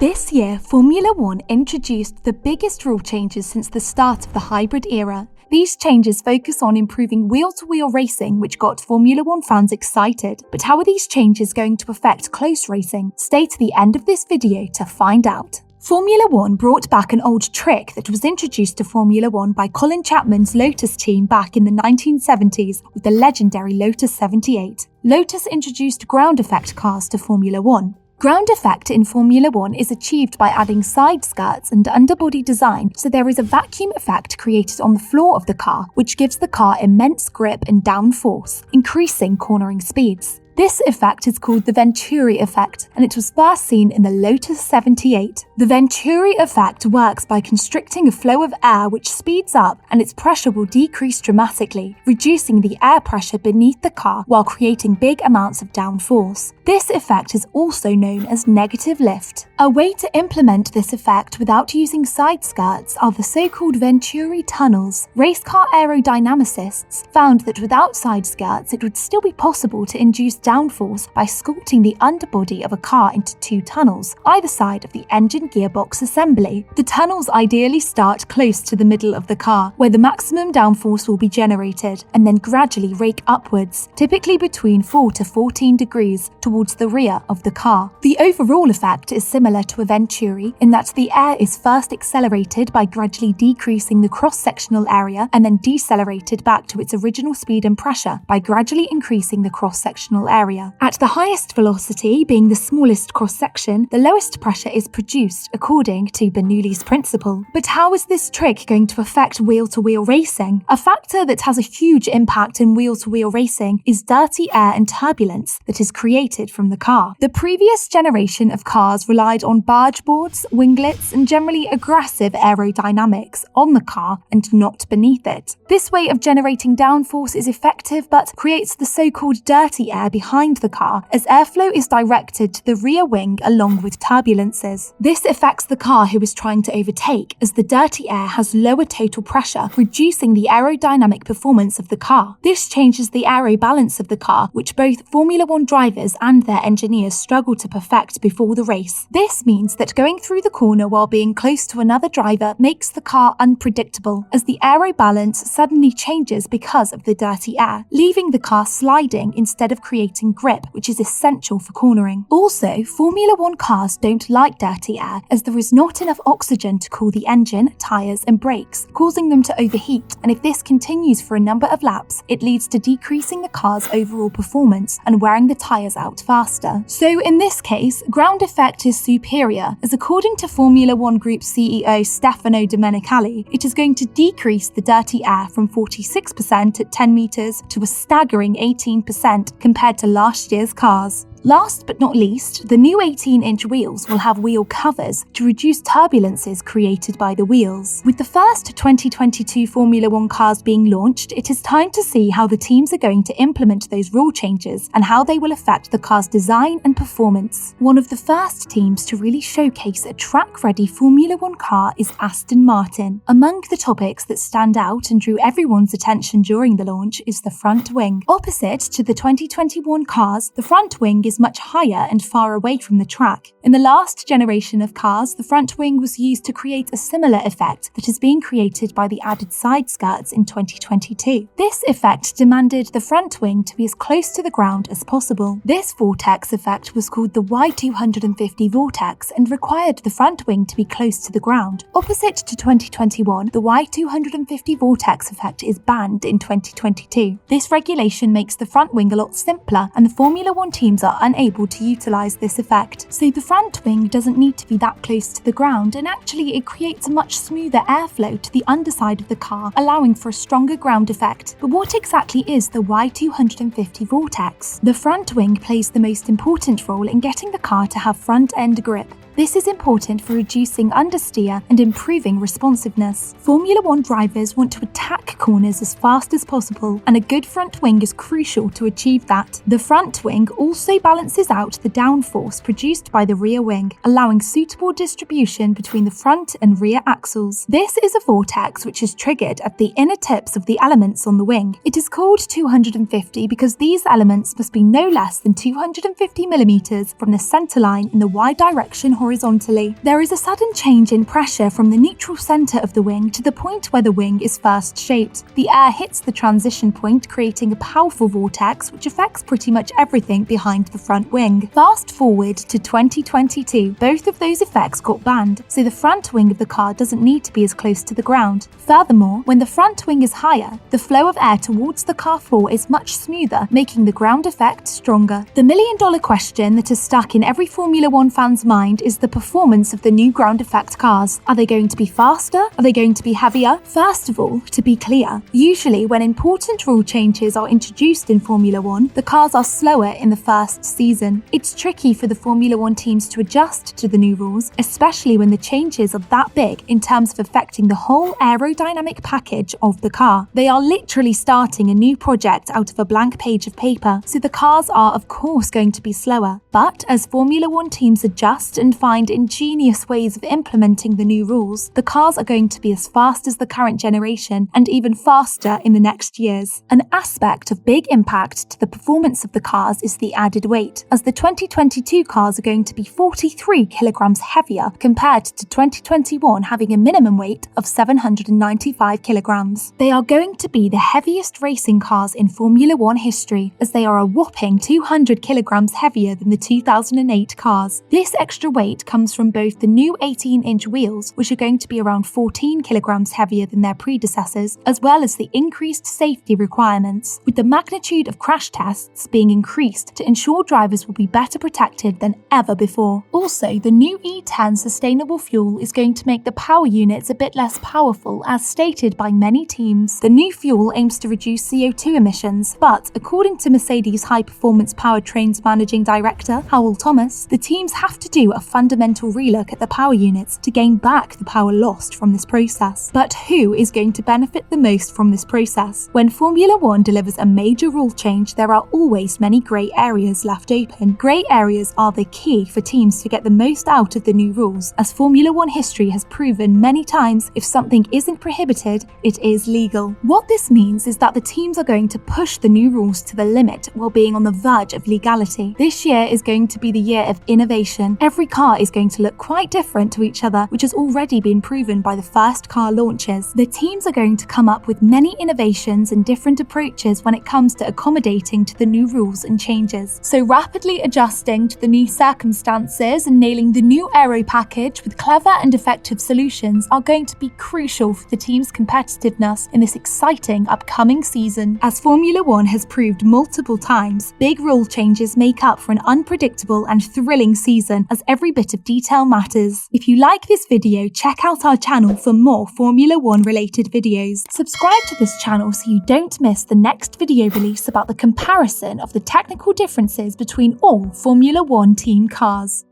This year, Formula One introduced the biggest rule changes since the start of the hybrid era. These changes focus on improving wheel-to-wheel racing, which got Formula One fans excited. But how are these changes going to affect close racing? Stay to the end of this video to find out. Formula One brought back an old trick that was introduced to Formula One by Colin Chapman's Lotus team back in the 1970s with the legendary Lotus 78. Lotus introduced ground effect cars to Formula One. Ground effect in Formula One is achieved by adding side skirts and underbody design, so there is a vacuum effect created on the floor of the car, which gives the car immense grip and downforce, increasing cornering speeds. This effect is called the Venturi effect, and it was first seen in the Lotus 78. The Venturi effect works by constricting a flow of air which speeds up, and its pressure will decrease dramatically, reducing the air pressure beneath the car while creating big amounts of downforce. This effect is also known as negative lift. A way to implement this effect without using side skirts are the so-called Venturi tunnels. Race car aerodynamicists found that without side skirts it would still be possible to induce downforce by sculpting the underbody of a car into two tunnels, either side of the engine gearbox assembly. The tunnels ideally start close to the middle of the car, where the maximum downforce will be generated, and then gradually rake upwards, typically between 4 to 14 degrees towards the rear of the car. The overall effect is similar to a Venturi in that the air is first accelerated by gradually decreasing the cross-sectional area and then decelerated back to its original speed and pressure by gradually increasing the cross-sectional area. At the highest velocity, being the smallest cross-section, the lowest pressure is produced according to Bernoulli's principle. But how is this trick going to affect wheel-to-wheel racing? A factor that has a huge impact in wheel-to-wheel racing is dirty air and turbulence that is created from the car. The previous generation of cars relied on barge boards, winglets, and generally aggressive aerodynamics on the car and not beneath it. This way of generating downforce is effective but creates the so-called dirty air behind the car, as airflow is directed to the rear wing along with turbulences. This affects the car who is trying to overtake, as the dirty air has lower total pressure, reducing the aerodynamic performance of the car. This changes the aero balance of the car, which both Formula One drivers and their engineers struggle to perfect before the race. This means that going through the corner while being close to another driver makes the car unpredictable, as the aero balance suddenly changes because of the dirty air, leaving the car sliding instead of creating grip, which is essential for cornering. Also, Formula One cars don't like dirty air, as there is not enough oxygen to cool the engine, tyres and brakes, causing them to overheat, and if this continues for a number of laps, it leads to decreasing the car's overall performance and wearing the tyres out faster. So in this case, ground effect is superior, as according to Formula One Group CEO Stefano Domenicali, it is going to decrease the dirty air from 46% at 10 metres to a staggering 18% compared to last year's cars. Last but not least, the new 18-inch wheels will have wheel covers to reduce turbulences created by the wheels. With the first 2022 Formula One cars being launched, it is time to see how the teams are going to implement those rule changes and how they will affect the car's design and performance. One of the first teams to really showcase a track-ready Formula One car is Aston Martin. Among the topics that stand out and drew everyone's attention during the launch is the front wing. Opposite to the 2021 cars, the front wing is much higher and far away from the track. In the last generation of cars, the front wing was used to create a similar effect that is being created by the added side skirts in 2022. This effect demanded the front wing to be as close to the ground as possible. This vortex effect was called the Y250 vortex and required the front wing to be close to the ground. Opposite to 2021, the Y250 vortex effect is banned in 2022. This regulation makes the front wing a lot simpler, and the Formula One teams are unable to utilise this effect. So the front wing doesn't need to be that close to the ground, and actually it creates a much smoother airflow to the underside of the car, allowing for a stronger ground effect. But what exactly is the Y250 vortex? The front wing plays the most important role in getting the car to have front end grip. This is important for reducing understeer and improving responsiveness. Formula One drivers want to attack corners as fast as possible, and a good front wing is crucial to achieve that. The front wing also balances out the downforce produced by the rear wing, allowing suitable distribution between the front and rear axles. This is a vortex which is triggered at the inner tips of the elements on the wing. It is called 250 because these elements must be no less than 250 millimeters from the center line in the Y direction horizontal horizontally. There is a sudden change in pressure from the neutral center of the wing to the point where the wing is first shaped. The air hits the transition point, creating a powerful vortex which affects pretty much everything behind the front wing. Fast forward to 2022, both of those effects got banned, so the front wing of the car doesn't need to be as close to the ground. Furthermore, when the front wing is higher, the flow of air towards the car floor is much smoother, making the ground effect stronger. The million-dollar question that is stuck in every Formula One fan's mind is the performance of the new ground effect cars. Are they going to be faster? Are they going to be heavier? First of all, to be clear, usually when important rule changes are introduced in Formula One, the cars are slower in the first season. It's tricky for the Formula One teams to adjust to the new rules, especially when the changes are that big in terms of affecting the whole aerodynamic package of the car. They are literally starting a new project out of a blank page of paper, so the cars are of course going to be slower. But as Formula One teams adjust and find ingenious ways of implementing the new rules, the cars are going to be as fast as the current generation and even faster in the next years. An aspect of big impact to the performance of the cars is the added weight, as the 2022 cars are going to be 43 kilograms heavier compared to 2021 having a minimum weight of 795 kilograms. They are going to be the heaviest racing cars in Formula One history, as they are a whopping 200 kilograms heavier than the 2008 cars. This extra weight comes from both the new 18-inch wheels, which are going to be around 14 kilograms heavier than their predecessors, as well as the increased safety requirements, with the magnitude of crash tests being increased to ensure drivers will be better protected than ever before. Also, the new E10 sustainable fuel is going to make the power units a bit less powerful, as stated by many teams. The new fuel aims to reduce CO2 emissions, but according to Mercedes high-performance powertrains managing director Howell Thomas, the teams have to do a fundamental relook at the power units to gain back the power lost from this process. But who is going to benefit the most from this process? When Formula One delivers a major rule change, there are always many grey areas left open. Grey areas are the key for teams to get the most out of the new rules, as Formula One history has proven many times if something isn't prohibited, it is legal. What this means is that the teams are going to push the new rules to the limit while being on the verge of legality. This year is going to be the year of innovation. Every car is going to look quite different to each other, which has already been proven by the first car launches. The teams are going to come up with many innovations and different approaches when it comes to accommodating to the new rules and changes. So rapidly adjusting to the new circumstances and nailing the new aero package with clever and effective solutions are going to be crucial for the team's competitiveness in this exciting upcoming season. As Formula One has proved multiple times, big rule changes make up for an unpredictable and thrilling season, as every bit of detail matters. If you like this video, check out our channel for more Formula One related videos. Subscribe to this channel so you don't miss the next video release about the comparison of the technical differences between all Formula One team cars.